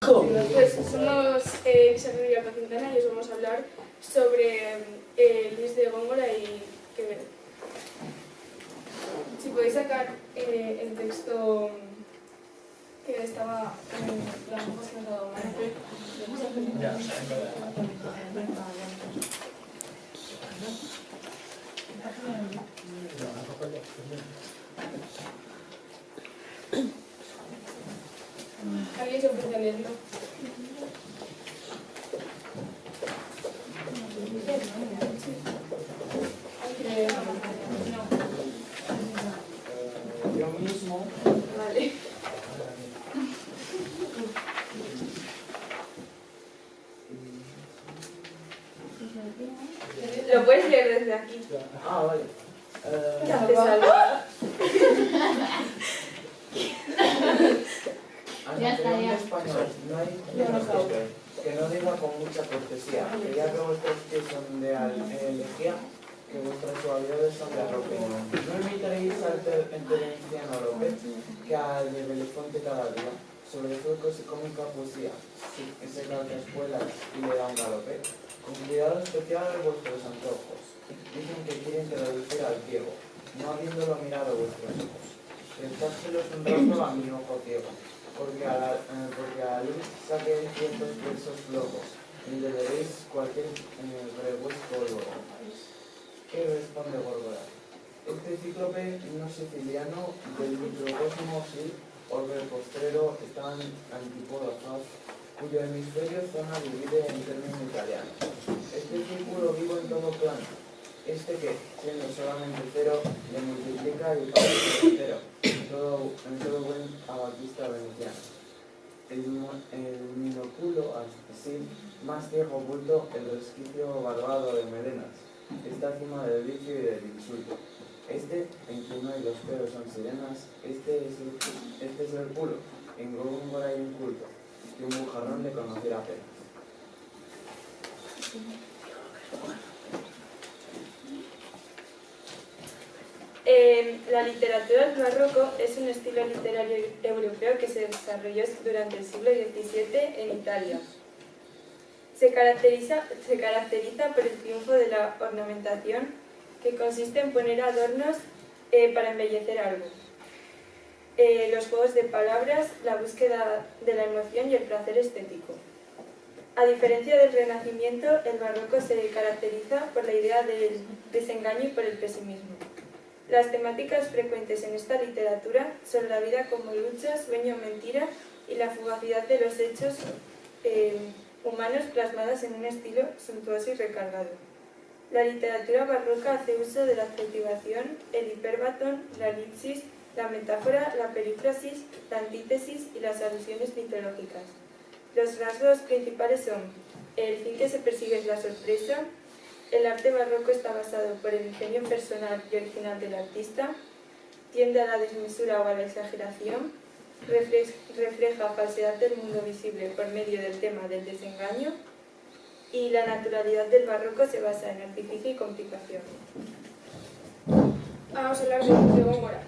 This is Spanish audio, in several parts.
Pues somos Xavier y Quintana y os vamos a hablar sobre Luis de Góngora y Quevedo. Si podéis sacar el texto que estaba en las hojas que nos ha dado Manuel. ¿Alguien se ofrece a leerlo? Yo mismo. Vale. Lo puedes leer desde aquí. Vale. Ya te salva. En español no hay que no diga con mucha cortesía, que ya que vuestros pies son de elegía, que vuestras suavidades son de arrope. No imitaréis al enterenciano López, que al de Belefonte cada día, sobre zuecos y cómica poesía, se calza espuelas y le da un galope, con cuidado especial de vuestros antojos. Dicen que quieren traducir al ciego, no habiéndolo mirado vuestros ojos. Prestárselos un rato a mi ojo ciego, porque a la luz saque ciertos versos flojos, y le daréis cualquier revuesco luego. ¿Qué responde Górgora? Este cíclope no siciliano del microcosmo Gil, orbe postrero, tan antípoda faz, cuyo hemisferio zona divide en término italiano. Este círculo vivo en todo plano, este que, siendo solamente cero, le multiplica y parece entero, en todo buen abatista veneciano. El minoculo, así, más ciego oculto, el resquicio barbado de melenas, está encima del vicio y del insulto. Este, en quien no hay los pelos son sirenas, este es el culo, en Góngora hay un culto, que un bujarrón le conociera apenas. La literatura del barroco es un estilo literario europeo que se desarrolló durante el siglo XVII en Italia. Se caracteriza por el triunfo de la ornamentación, que consiste en poner adornos para embellecer algo. Los juegos de palabras, la búsqueda de la emoción y el placer estético. A diferencia del Renacimiento, el barroco se caracteriza por la idea del desengaño y por el pesimismo. Las temáticas frecuentes en esta literatura son la vida como lucha, sueño, mentira y la fugacidad de los hechos humanos plasmadas en un estilo suntuoso y recargado. La literatura barroca hace uso de la adjetivación, el hiperbatón, la elipsis, la metáfora, la perífrasis, la antítesis y las alusiones mitológicas. Los rasgos principales son: el fin que se persigue es la sorpresa, el arte barroco está basado por el ingenio personal y original del artista, tiende a la desmesura o a la exageración, refleja falsedad del mundo visible por medio del tema del desengaño, y la naturalidad del barroco se basa en artificio y complicación. Vamos a hablar de Góngora.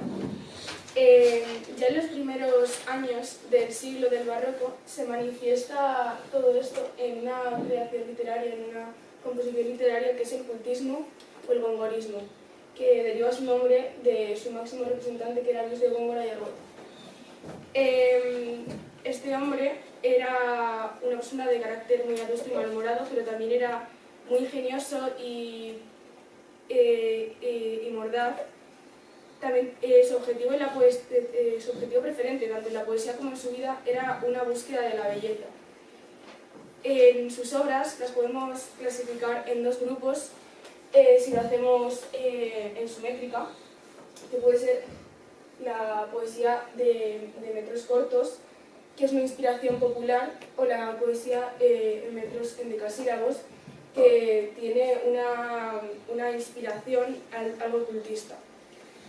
Ya en los primeros años del siglo del barroco se manifiesta todo esto en una creación literaria, en una composición literaria que es el cultismo o el gongorismo, que deriva su nombre de su máximo representante, que era Luis de Góngora y Argol. Este hombre era una persona de carácter muy adusto y malhumorado, pero también era muy ingenioso y mordaz. También su objetivo preferente, tanto en la poesía como en su vida, era una búsqueda de la belleza. En sus obras las podemos clasificar en dos grupos, si lo hacemos en su métrica, que puede ser la poesía de metros cortos, que es una inspiración popular, o la poesía en metros endecasílabos, que tiene una inspiración algo ocultista.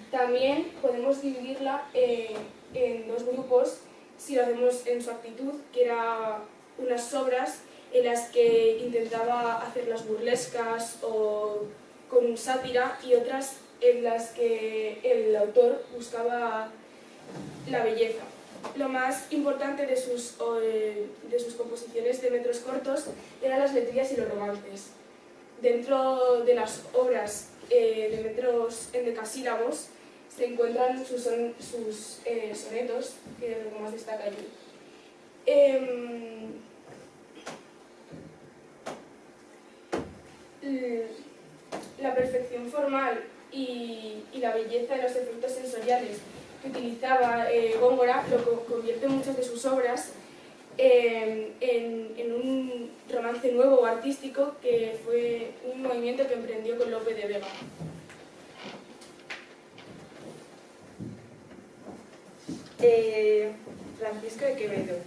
También podemos dividirla en dos grupos, si lo hacemos en su actitud, que era unas obras en las que intentaba hacerlas burlescas o con sátira, y otras en las que el autor buscaba la belleza. Lo más importante de de sus composiciones de metros cortos eran las letrillas y los romances. Dentro de las obras de metros endecasílabos se encuentran sus sonetos, que es lo que más destaca allí. La perfección formal y la belleza de los efectos sensoriales que utilizaba Góngora lo convierte en muchas de sus obras en un romance nuevo o artístico, que fue un movimiento que emprendió con Lope de Vega. Francisco de Quevedo.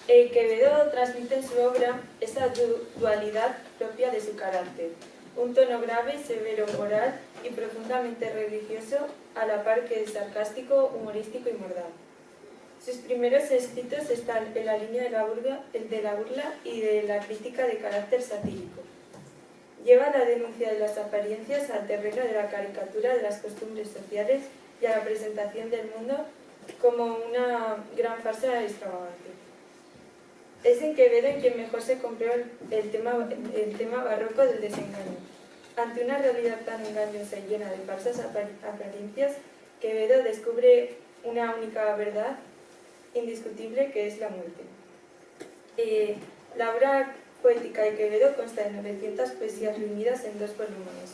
Quevedo transmite en su obra esa dualidad propia de su carácter, un tono grave, severo, moral y profundamente religioso, a la par que es sarcástico, humorístico y mordaz. Sus primeros escritos están en la línea de la burla y de la crítica de carácter satírico. Lleva la denuncia de las apariencias al terreno de la caricatura de las costumbres sociales y a la presentación del mundo como una gran farsa extravagante. Es en Quevedo en quien mejor se comprueba el tema barroco del desengaño. Ante una realidad tan engañosa y llena de falsas apariencias, Quevedo descubre una única verdad indiscutible, que es la muerte. La obra poética de Quevedo consta de 900 poesías reunidas en 2 volúmenes: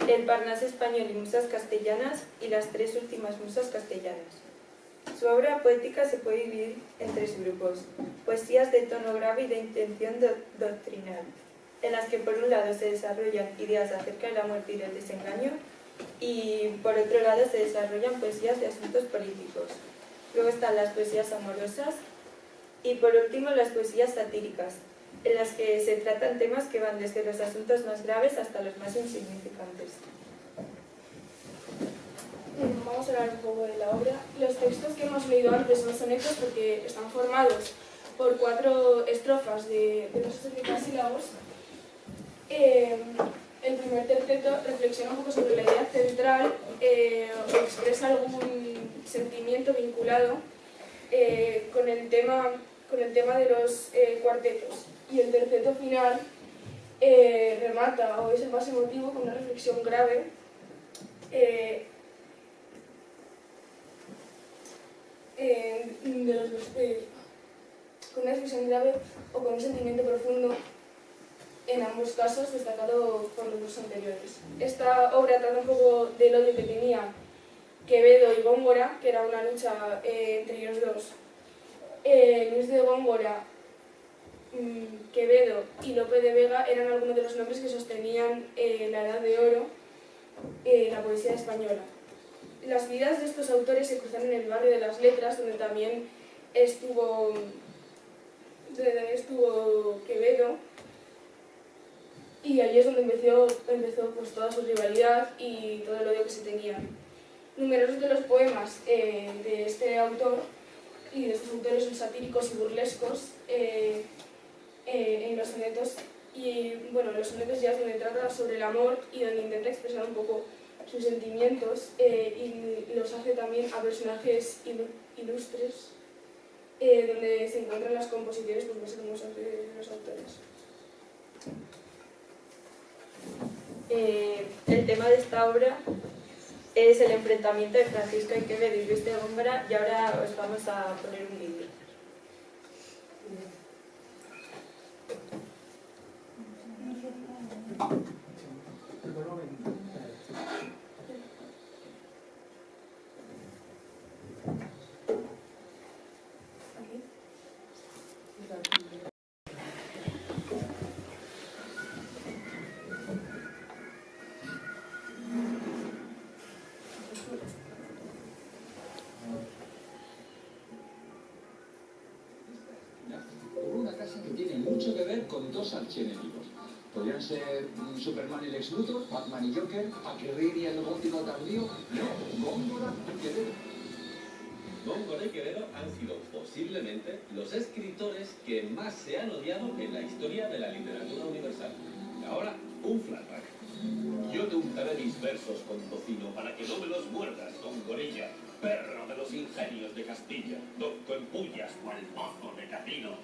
El Parnaso español y musas castellanas y las 3 últimas musas castellanas. Su obra poética se puede dividir en 3 grupos: poesías de tono grave y de intención doctrinal, en las que por un lado se desarrollan ideas acerca de la muerte y del desengaño, y por otro lado se desarrollan poesías de asuntos políticos. Luego están las poesías amorosas y por último las poesías satíricas, en las que se tratan temas que van desde los asuntos más graves hasta los más insignificantes. Vamos a hablar un poco de la obra. Los textos que hemos leído antes son sonetos porque están formados por 4 estrofas de versos endecasílabos. El primer terceto reflexiona un poco sobre la idea central o expresa algún sentimiento vinculado con el tema de los cuartetos. Y el terceto final remata, o es el más emotivo, con una reflexión grave con una reflexión grave o con un sentimiento profundo, en ambos casos destacado por los dos anteriores. Esta obra trata un poco del odio que tenía Quevedo y Góngora, que era una lucha entre ellos dos. Luis de Góngora, Quevedo y Lope de Vega eran algunos de los nombres que sostenían la Edad de Oro, la poesía española. Las vidas de estos autores se cruzan en el barrio de las Letras, donde también estuvo Quevedo, y allí es donde empezó pues, toda su rivalidad y todo el odio que se tenían. Numerosos de los poemas de este autor y de estos autores son satíricos y burlescos en los sonetos, y bueno, los sonetos ya es donde trata sobre el amor y donde intenta expresar un poco sus sentimientos y los hace también a personajes ilustres, donde se encuentran las composiciones pues, más hermosas de los autores. El tema de esta obra es el enfrentamiento de Francisco de Quevedo y Luis de Góngora, y ahora os vamos a poner un vídeo. Una casa que tiene mucho que ver con 2 archienemigos. Podrían ser Superman y Lex Luthor, Batman y Joker, Aguirre y el gótico tardío. No, Góngora y Quevedo. Góngora y Quevedo han sido posiblemente los escritores que más se han odiado en la historia de la literatura universal. Ahora, un flashback. Yo te untaré mis versos con tocino para que no me los muerdas con gorilla, perro de los ingenios de Castilla, docto en pullas, cual mozo de Catino.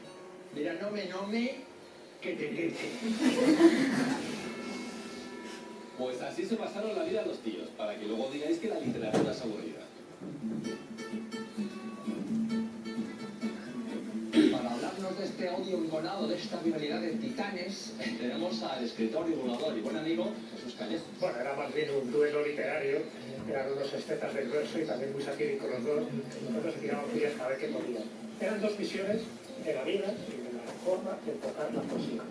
Mira, no me, que te quede. Pues así se pasaron la vida los tíos, para que luego digáis que la literatura es aburrida. Para hablarnos de este odio engonado, de esta rivalidad de titanes, tenemos al escritor, divulgador y buen amigo Jesús Callejo. Bueno, era más bien un duelo literario, eran unos estetas del verso y también muy satíricos los dos, nosotros se tiraban días a ver qué podían. Eran dos visiones de la vida y de la forma de tocar la poesía.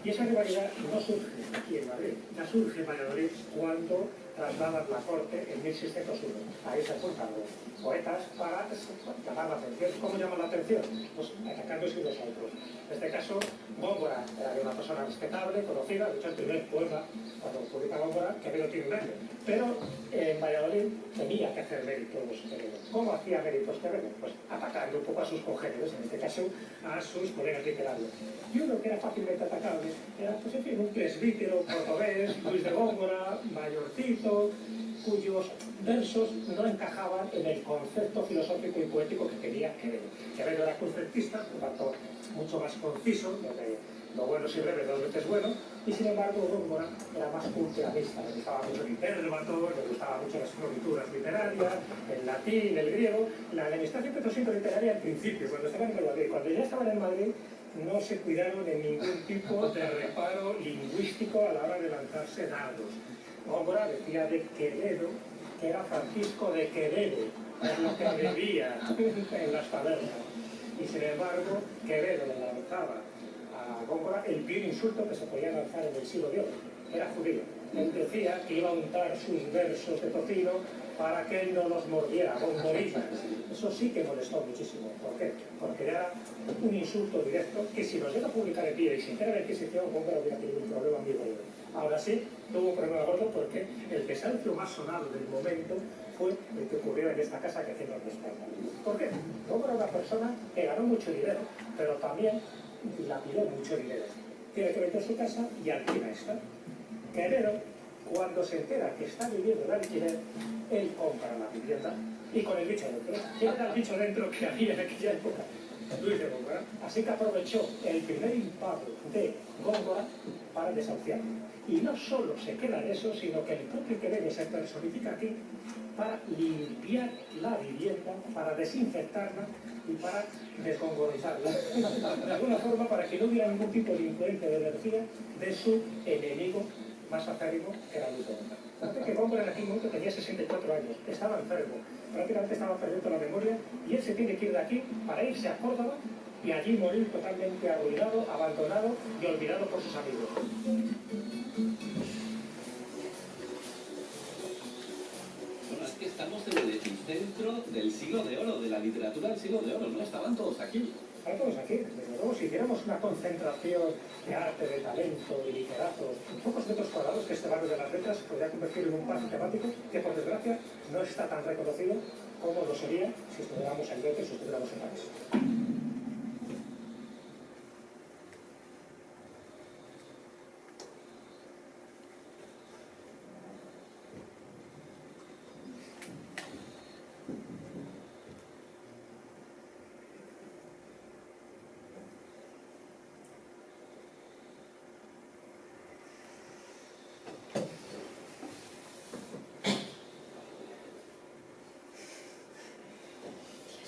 Y esa rivalidad no surge aquí en Madrid, ya surge en Valladolid cuando trasladan la corte en 1601. Ahí se juntan los poetas para llamar la atención. ¿Cómo llaman la atención? Pues atacándose unos a otros. En este caso, Góngora era una persona respetable, conocida, de hecho el primer poema, cuando publica Góngora, Quevedo tiene un año. Pero en Valladolid tenía que hacer méritos Quevedo. ¿Cómo hacía méritos Quevedo? Pues atacando un poco a sus congéneres, en este caso a sus colegas literarios. Y uno que era fácilmente atacable era, pues en fin, un presbítero portugués, Luis de Góngora, mayorcito, cuyos versos no encajaban en el concepto filosófico y poético que quería Quevedo. Quevedo era conceptista, por tanto, mucho más conciso, donde lo bueno si breve, dos veces bueno, y sin embargo Góngora era más culturalista, le gustaba mucho el hipérbato, le gustaba mucho las florituras literarias, el latín, el griego, la enemistad siempre siendo literaria al principio, cuando estaban en Madrid. Cuando ya estaban en Madrid, no se cuidaron de ningún tipo de reparo lingüístico a la hora de lanzarse dardos. Góngora decía de Quevedo que era Francisco de Quevedo, es lo que bebía en las tabernas. Y sin embargo, Quevedo le lanzaba a Góngora el peor insulto que se podía lanzar en el siglo de oro. Era judío. Él decía que iba a untar sus versos de tocino para que él no los mordiera, gongoritas. Eso sí que molestó muchísimo. ¿Por qué? Porque era un insulto directo que si los llega a publicar en pie y sin tener la Inquisición, Góngora hubiera tenido un problema muy gordo. Ahora sí, tuvo un problema gordo porque el desahucio más sonado del momento fue el que ocurrió en esta casa que hacía los respaldos. ¿Por qué? Góngora era una persona que ganó mucho dinero, pero también dilapidó mucho dinero. Tiene que vender su casa y alquila esta. Quevedo, cuando se entera que está viviendo en alquiler, él compra la vivienda y con el bicho dentro. ¿Quién era el bicho dentro que había en aquella época? Luis de Góngora. Así que aprovechó el primer impago de Góngora para desahuciarlo. Y no solo se queda en eso, sino que el propio Quevedo se personifica aquí para limpiar la vivienda, para desinfectarla y para desgongorizarla. De alguna forma, para que no hubiera ningún tipo de influencia de energía de su enemigo más acérrimo, que era Luis de Góngora. Fíjate que Góngora en aquel momento tenía 64 años, estaba enfermo, prácticamente estaba perdiendo la memoria, y él se tiene que ir de aquí para irse a Córdoba y allí morir totalmente arruinado, abandonado y olvidado por sus amigos. Bueno, es que estamos en el epicentro del siglo de oro, de la literatura del siglo de oro, ¿no? Estaban todos aquí. Estaban todos aquí, desde luego, si hiciéramos una concentración de arte, de talento, de literatos, en pocos metros cuadrados, que este barrio de las letras podría convertir en un parque temático que, por desgracia, no está tan reconocido como lo sería si estuviéramos en Londres o si estuviéramos en París.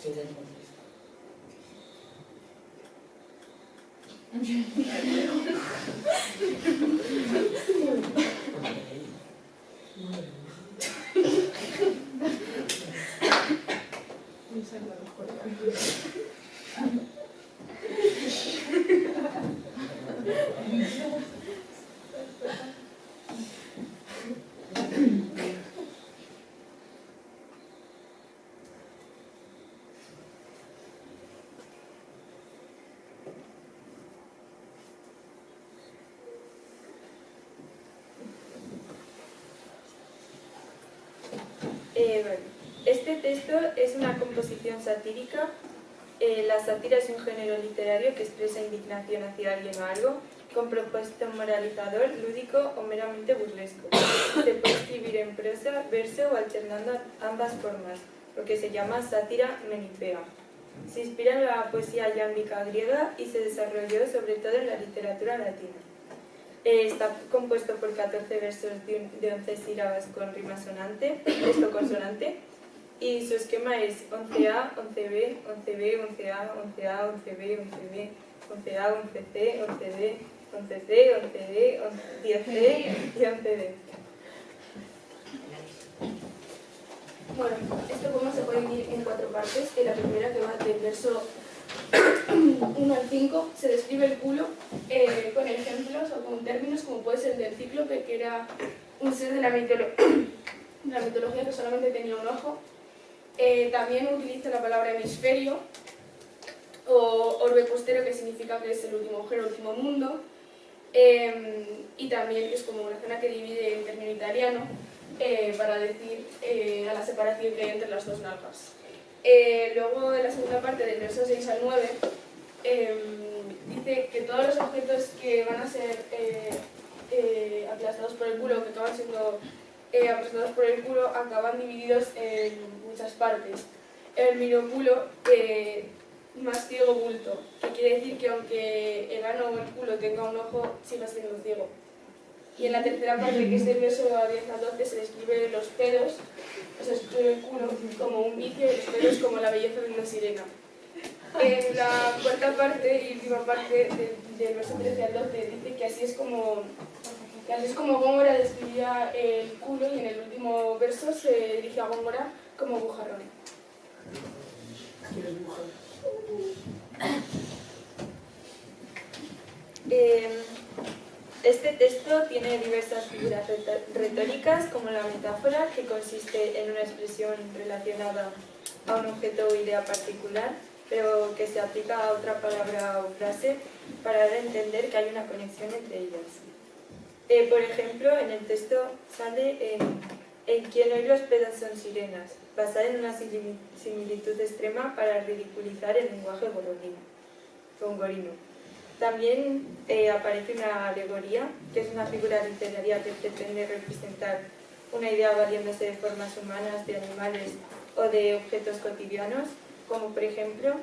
Sí, ya Este texto es una composición satírica. La sátira es un género literario que expresa indignación hacia alguien o algo, con propósito moralizador, lúdico o meramente burlesco. Se puede escribir en prosa, verso o alternando ambas formas, lo que se llama sátira menipea. Se inspira en la poesía yámbica griega y se desarrolló sobre todo en la literatura latina. Está compuesto por 14 versos de 11 sílabas con rima consonante, y su esquema es 11A, 11B, 11B, 11A, 11A, 11B, 11B, 11A, 11C, 11D, 11C, 11D, 10C y 11D. Bueno, este poema se puede dividir en 4 partes. En la primera, que va del verso 1 al 5, se describe el culo con ejemplos o con términos como puede ser el del cíclope, que era un ser de la mitología que solamente tenía un ojo. También utiliza la palabra hemisferio o orbe postero, que significa que es el último agujero, el último mundo. Y también es como una zona que divide en término italiano para decir a la separación que hay entre las dos nalgas. Luego, en la segunda parte, del verso 6 al 9, dice que todos los objetos que van a ser aplastados por el culo, que acaban siendo aplastados por el culo, acaban divididos en muchas partes. El miroculo, más ciego bulto, que quiere decir que aunque el ano o el culo tenga un ojo, siga siendo ciego. Y en la tercera parte, que es del verso 10 al 12, se describe los pedos, o sea, se describe el culo como un vicio y los pedos como la belleza de una sirena. En la cuarta parte y última parte del verso 13 al 12 dice que así es como Góngora describía el culo, y en el último verso se dirige a Góngora como bujarrón. ¿Quieres dibujar? Este texto tiene diversas figuras retóricas, como la metáfora, que consiste en una expresión relacionada a un objeto o idea particular, pero que se aplica a otra palabra o frase para dar a entender que hay una conexión entre ellas. Por ejemplo, en el texto sale en quien hoy los pedos son sirenas, basada en una similitud extrema para ridiculizar el lenguaje gongorino. También aparece una alegoría, que es una figura literaria que pretende representar una idea valiéndose de formas humanas, de animales o de objetos cotidianos, como por ejemplo,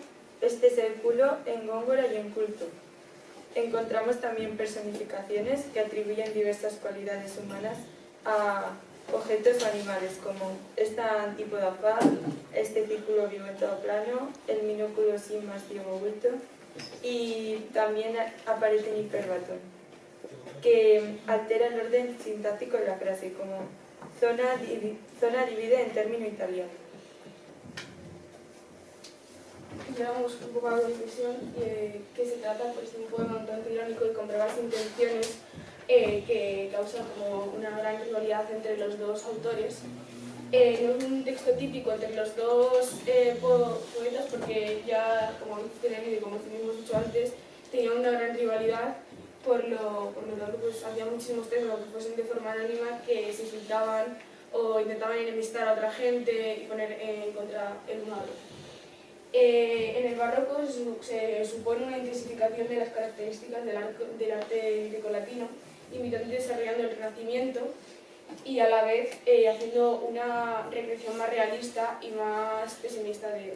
este es el culo en Góngora y en culto. Encontramos también personificaciones que atribuyen diversas cualidades humanas a objetos o animales, como esta antípoda faz, este círculo vivo en todo plano, el minúsculo sin más ciego bulto, y también aparece en hiperbatón, que altera el orden sintáctico de la frase, como zona divide en término italiano. Llegamos un poco a la conclusión que se trata pues, de un poema un tanto irónico y con breves intenciones que causan como una gran rivalidad entre los dos autores. No es un texto típico entre los dos poetas, porque ya, como dice Elena y como hemos dicho antes, tenían una gran rivalidad, por lo tanto pues, había muchísimos textos, aunque fuesen de forma anónima, que se insultaban o intentaban enemistar a otra gente y poner en contra el uno al otro. En el barroco se supone una intensificación de las características del arte grecolatino, imitando y desarrollando el Renacimiento, y a la vez haciendo una recreación más realista y más pesimista del